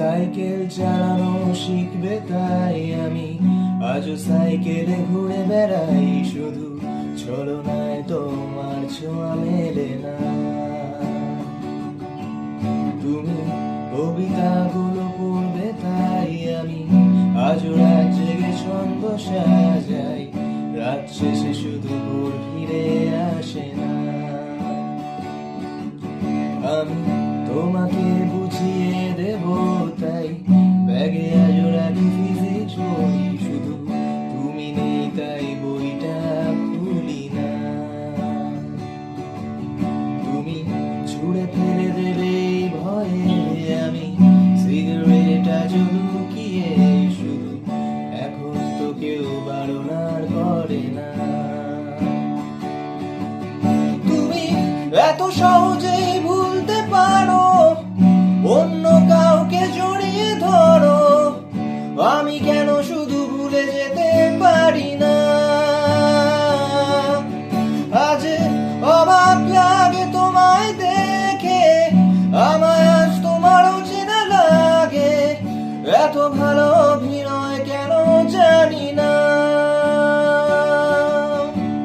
Cycle চালানো শিখবে তাই আমি আজও সাইকেলে ঘুরে বেড়াই, শুধু ছলনায় তোমার ছোঁয়া মেলে না। তুমি কবিতাগুলো পড়বে তাই আমি আজও রাত জেগে ছন্দ সাজাই, রাত শেষে শুধু ভোর ফিরে আসে না। আমি তোমাকে বুঝিয়ে দেব তাই ব্যাগে আজও রাখি ফিজিক্স বই, শুধু তুমি নেই তাই বইটা খুলি না। তুমি ছুঁড়ে ফেলে দেবে এই ভয়ে আমি সিগারেট আজও লুকিয়ে, শুধু এখন তো কেউ বারণার করে না। তুমি এত সহজেই ভুলতে পারো, অন্য কাউকে জড়িয়ে ধরো, আমি কেন শুধু ভুলে যেতে পারি না। আজ অবাক লাগে তোমায় দেখে, আমায় আজ তোমারও চেনা লাগে, এত ভালো